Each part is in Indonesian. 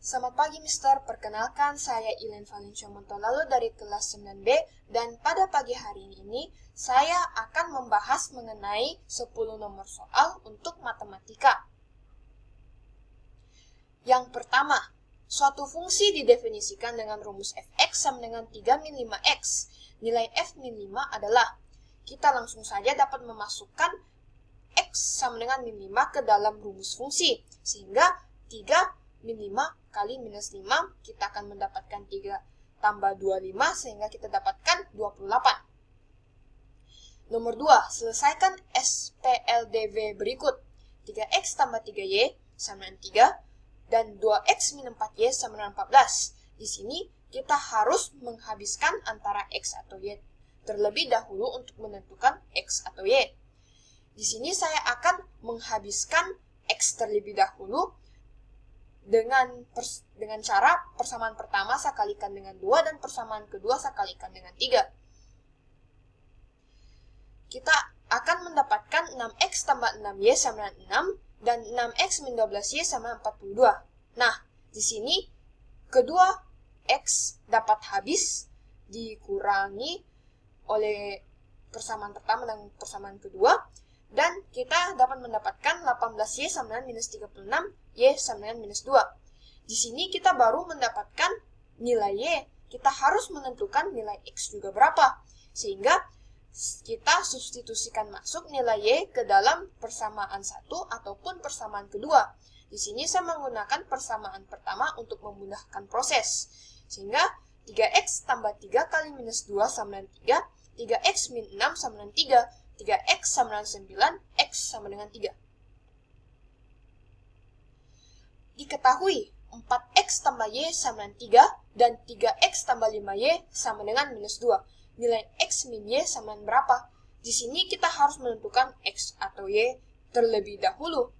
Selamat pagi, Mister. Perkenalkan, saya Ilen Valencia Montolalu dari kelas 9B, dan pada pagi hari ini saya akan membahas mengenai 10 nomor soal untuk matematika. Yang pertama, suatu fungsi didefinisikan dengan rumus fx sama dengan 3 min 5x. Nilai f min 5 adalah, kita langsung saja dapat memasukkan x sama dengan min 5 ke dalam rumus fungsi, sehingga 3 min 5 kali minus 5, kita akan mendapatkan 3 tambah 25, sehingga kita dapatkan 28. Nomor 2, selesaikan SPLDV berikut. 3x tambah 3y sama dengan 3, dan 2x min 4y sama dengan 14. Di sini kita harus menghabiskan antara x atau y terlebih dahulu untuk menentukan x atau y. Di sini saya akan menghabiskan x terlebih dahulu dengan cara persamaan pertama saya kalikan dengan 2 dan persamaan kedua saya kalikan dengan 3. Kita akan mendapatkan 6x tambah 6y sama dengan 6 dan 6x min 12y sama 42. Nah, di sini kedua x dapat habis dikurangi oleh persamaan pertama dan persamaan kedua, dan kita dapat mendapatkan 18y sama dengan minus 36, y sama dengan minus 2. Di sini kita baru mendapatkan nilai y, kita harus menentukan nilai x juga berapa. Sehingga kita substitusikan masuk nilai y ke dalam persamaan satu ataupun persamaan kedua. Di sini saya menggunakan persamaan pertama untuk memudahkan proses. Sehingga 3x tambah 3 kali minus 2 sama dengan 3, 3x min 6 sama dengan 3, 3x sama dengan 9, x sama dengan 3. Diketahui 4x tambah y sama dengan 3 dan 3x tambah 5y sama dengan minus 2. Nilai x min y sama dengan berapa? Di sini kita harus menentukan x atau y terlebih dahulu.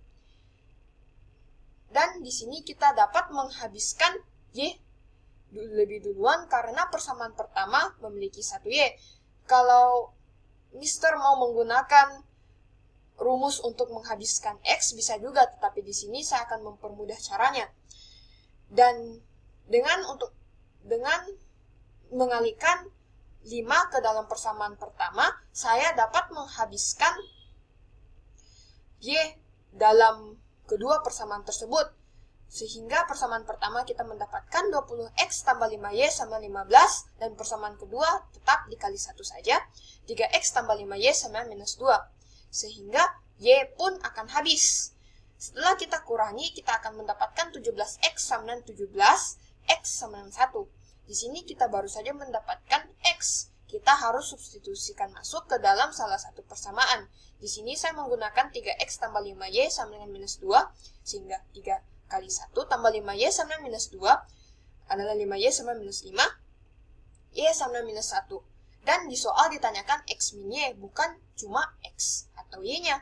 Dan di sini kita dapat menghabiskan y lebih duluan karena persamaan pertama memiliki 1y. Kalau Mister mau menggunakan rumus untuk menghabiskan x bisa juga, tetapi di sini saya akan mempermudah caranya. Dan dengan mengalihkan 5 ke dalam persamaan pertama, saya dapat menghabiskan y dalam kedua persamaan tersebut. Sehingga persamaan pertama kita mendapatkan 20x tambah 5y sama 15, dan persamaan kedua tetap dikali 1 saja, 3x tambah 5y sama minus 2. Sehingga y pun akan habis. Setelah kita kurangi, kita akan mendapatkan 17x sama dengan 17, x sama dengan 1. Di sini kita baru saja mendapatkan x. Kita harus substitusikan masuk ke dalam salah satu persamaan. Di sini saya menggunakan 3x tambah 5y sama dengan minus 2, sehingga 3 kali 1 tambah 5y sama dengan minus 2 adalah 5y sama minus 5, y sama dengan minus 1. Dan di soal ditanyakan x min y, bukan cuma x atau y-nya.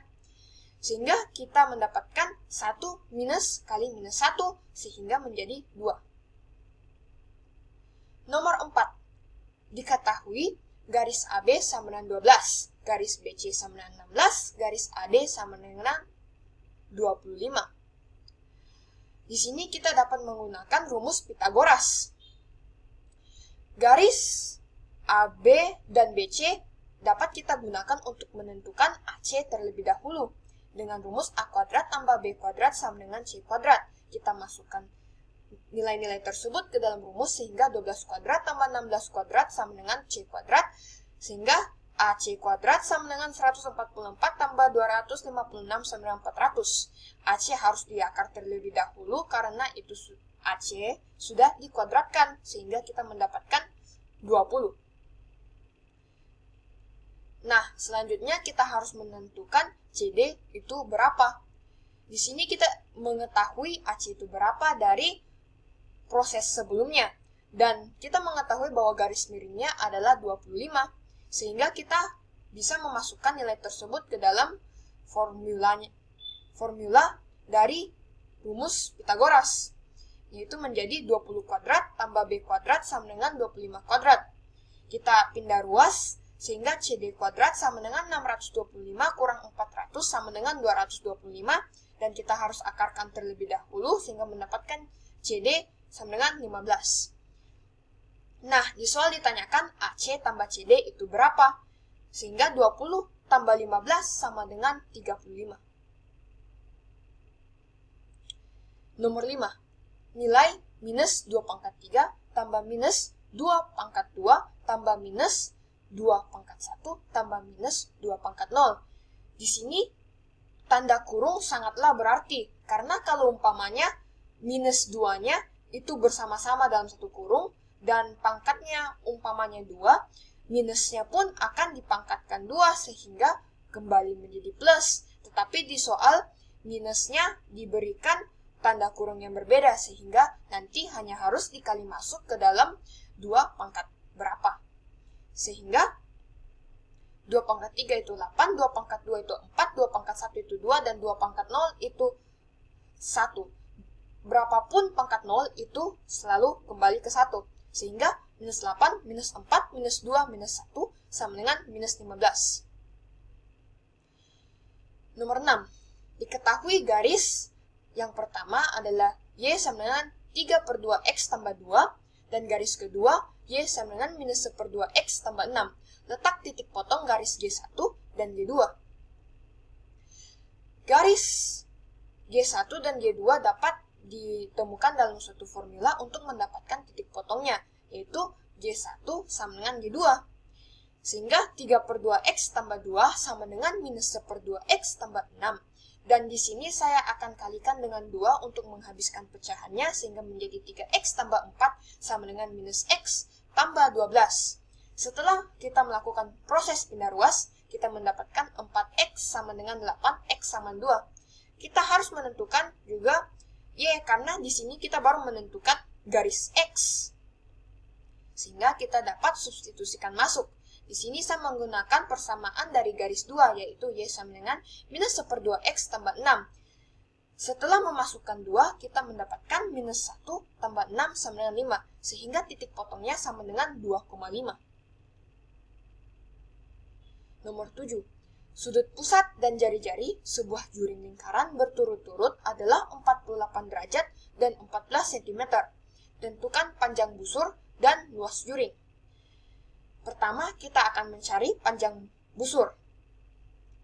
Sehingga kita mendapatkan 1 minus kali minus 1, sehingga menjadi 2. Nomor 4. Diketahui garis AB sama dengan 12, garis BC sama dengan 16, garis AD sama dengan 25. Di sini kita dapat menggunakan rumus Pythagoras. Garis AB dan BC dapat kita gunakan untuk menentukan AC terlebih dahulu. Dengan rumus A kuadrat tambah B kuadrat sama dengan C kuadrat. Kita masukkan nilai-nilai tersebut ke dalam rumus, sehingga 12 kuadrat tambah 16 kuadrat sama dengan C kuadrat. Sehingga AC kuadrat sama dengan 144 tambah 256 sama dengan 400. AC harus diakar terlebih dahulu karena itu AC sudah dikuadratkan, sehingga kita mendapatkan 20. Nah, selanjutnya kita harus menentukan CD itu berapa. Di sini kita mengetahui AC itu berapa dari proses sebelumnya. Dan kita mengetahui bahwa garis miringnya adalah 25. Sehingga kita bisa memasukkan nilai tersebut ke dalam formula dari rumus Pythagoras, yaitu menjadi 20 kuadrat tambah B kuadrat sama dengan 25 kuadrat. Kita pindah ruas, sehingga CD kuadrat sama dengan 625 kurang 400 sama dengan 225, dan kita harus akarkan terlebih dahulu sehingga mendapatkan CD sama dengan 15. Nah, di soal ditanyakan AC tambah CD itu berapa? Sehingga 20 tambah 15 sama dengan 35. Nomor 5. Nilai minus 2 pangkat 3 tambah minus 2 pangkat 2 tambah minus 2 pangkat 1 tambah minus 2 pangkat 0. Di sini tanda kurung sangatlah berarti, karena kalau umpamanya minus 2-nya itu bersama-sama dalam satu kurung, dan pangkatnya umpamanya 2, minusnya pun akan dipangkatkan 2 sehingga kembali menjadi plus. Tetapi di soal minusnya diberikan tanda kurung yang berbeda, sehingga nanti hanya harus dikali masuk ke dalam 2 pangkat berapa. Sehingga 2 pangkat 3 itu 8, 2 pangkat 2 itu 4, 2 pangkat 1 itu 2, dan 2 pangkat 0 itu 1. Berapapun pangkat 0 itu selalu kembali ke 1. Sehingga minus 8, minus 4, minus 2, minus 1 sama dengan minus 15. Nomor 6. Diketahui garis yang pertama adalah Y sama dengan 3/2X tambah 2, dan garis kedua Y sama dengan minus 1/2X tambah 6. Letak titik potong garis G1 dan G2. Garis G1 dan G2 dapat ditemukan dalam suatu formula untuk mendapatkan titik potongnya, yaitu G1 sama dengan G2. Sehingga 3/2X tambah 2 sama dengan minus 1/2X tambah 6. Dan di sini saya akan kalikan dengan 2 untuk menghabiskan pecahannya, sehingga menjadi 3X tambah 4 sama dengan minus X tambah 12. Setelah kita melakukan proses pindah ruas, kita mendapatkan 4X sama dengan 8X sama 2. Kita harus menentukan juga Y, karena di sini kita baru menentukan garis X. Sehingga kita dapat substitusikan masuk. Di sini saya menggunakan persamaan dari garis 2, yaitu Y sama dengan minus 1/2X tambah 6. Setelah memasukkan 2, kita mendapatkan minus 1 tambah 6 sama dengan 5, sehingga titik potongnya sama dengan 2,5. Nomor 7. Sudut pusat dan jari-jari sebuah juring lingkaran berturut-turut adalah 48 derajat dan 14 cm. Tentukan panjang busur dan luas juring. Pertama, kita akan mencari panjang busur.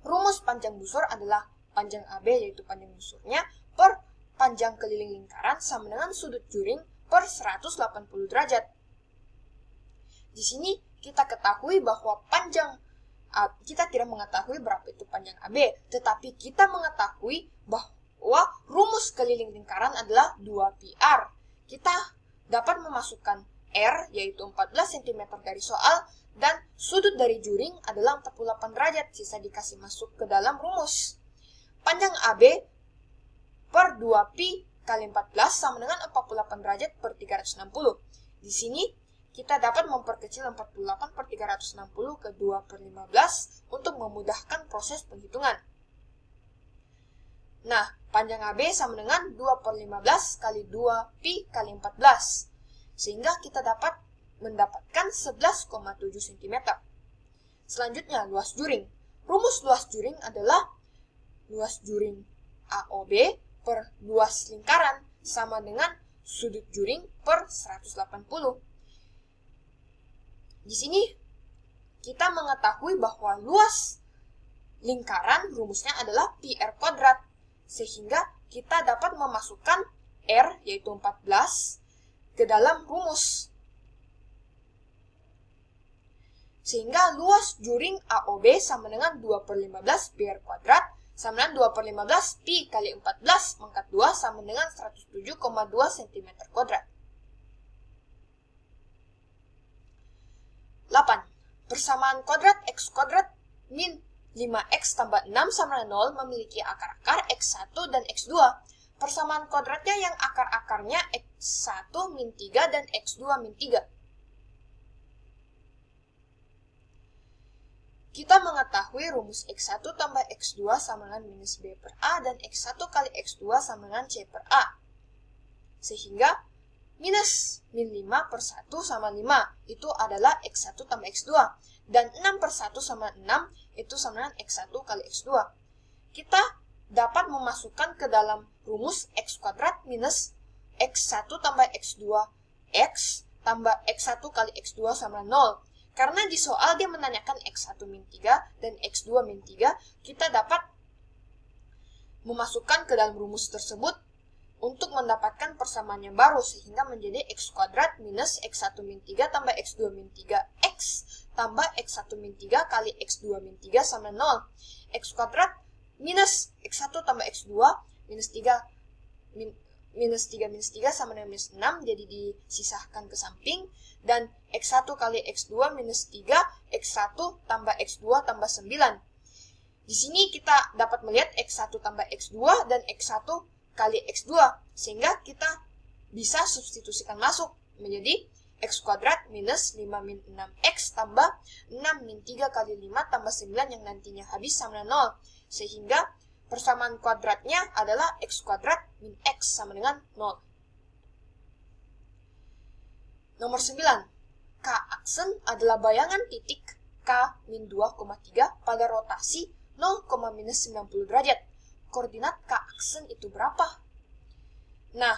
Rumus panjang busur adalah panjang AB, yaitu panjang busurnya, per panjang keliling lingkaran sama dengan sudut juring per 180 derajat. Di sini kita ketahui bahwa kita tidak mengetahui berapa itu panjang AB, tetapi kita mengetahui bahwa rumus keliling lingkaran adalah 2πr. Kita dapat memasukkan R, yaitu 14 cm dari soal, dan sudut dari juring adalah 48 derajat, sisa dikasih masuk ke dalam rumus. Panjang AB per 2π kali 14 sama dengan 48 derajat per 360. Di sini kita dapat memperkecil 48 per 360 ke 2/15 untuk memudahkan proses penghitungan. Nah, panjang AB sama dengan 2/15 kali 2π kali 14. Sehingga kita dapat mendapatkan 11,7 cm. Selanjutnya, luas juring. Rumus luas juring adalah luas juring AOB per luas lingkaran sama dengan sudut juring per 180. Di sini kita mengetahui bahwa luas lingkaran rumusnya adalah πr kuadrat, sehingga kita dapat memasukkan R, yaitu 14, ke dalam rumus. Sehingga luas juring AOB sama dengan 2/15 πr kuadrat sama dengan 2/15 π kali 14 pangkat 2 sama dengan 107,2 cm kuadrat. 8. Persamaan kuadrat X kuadrat min 5X tambah 6 sama dengan 0 memiliki akar-akar X1 dan X2. Persamaan kuadratnya yang akar-akarnya X1 min 3 dan X2 min 3. Kita mengetahui rumus X1 tambah X2 sama dengan minus B per A dan X1 kali X2 sama dengan C per A. Sehingga minus min 5 per 1 sama 5 itu adalah X1 tambah X2. Dan 6 per 1 sama 6 itu sama dengan X1 kali X2. Kita dapat memasukkan ke dalam rumus X kuadrat minus X1 tambah X2 X tambah X1 kali X2 sama 0. Karena di soal dia menanyakan X1 min 3 dan X2 min 3, kita dapat memasukkan ke dalam rumus tersebut untuk mendapatkan persamaan yang baru, sehingga menjadi X kuadrat minus X1 min 3 tambah X2 min 3 X tambah X1 min 3 kali X2 min 3 sama 0. X kuadrat minus X1 tambah X2 minus 3 minus 3 sama dengan minus 6, jadi disisahkan ke samping, dan X1 kali X2 minus 3 X1 tambah X2 tambah 9. Di sini kita dapat melihat X1 tambah X2 dan X1 kali X2, sehingga kita bisa substitusikan masuk menjadi X kuadrat minus 5 min 6X tambah 6 min 3 kali 5 tambah 9 yang nantinya habis sama dengan 0. Sehingga persamaan kuadratnya adalah X kuadrat min X sama dengan 0. Nomor 9. K aksen adalah bayangan titik K min 2,3 pada rotasi 0, minus 90 derajat. Koordinat K aksen itu berapa? Nah,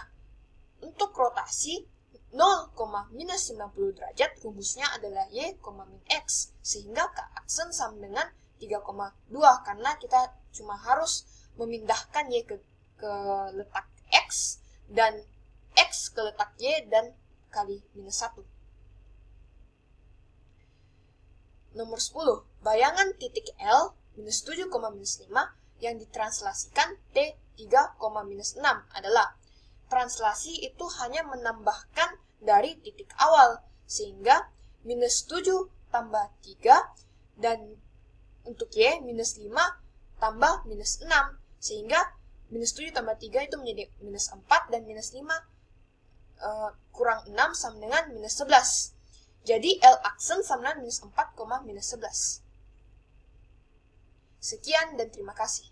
untuk rotasi 0, minus 90 derajat, rumusnya adalah Y, min X. Sehingga K aksen sama dengan 3,2, karena kita cuma harus memindahkan Y ke letak X, dan X ke letak Y, dan kali minus 1. Nomor 10. Bayangan titik L minus 7, minus 5 yang ditranslasikan T 3, minus 6 adalah, translasi itu hanya menambahkan dari titik awal, sehingga minus 7 tambah 3, dan untuk Y minus 5 tambah minus 6, sehingga minus 7 tambah 3 itu menjadi minus 4, dan minus 5 kurang 6 sama dengan minus 11. Jadi L aksen sama dengan minus 4, minus 11. Sekian dan terima kasih.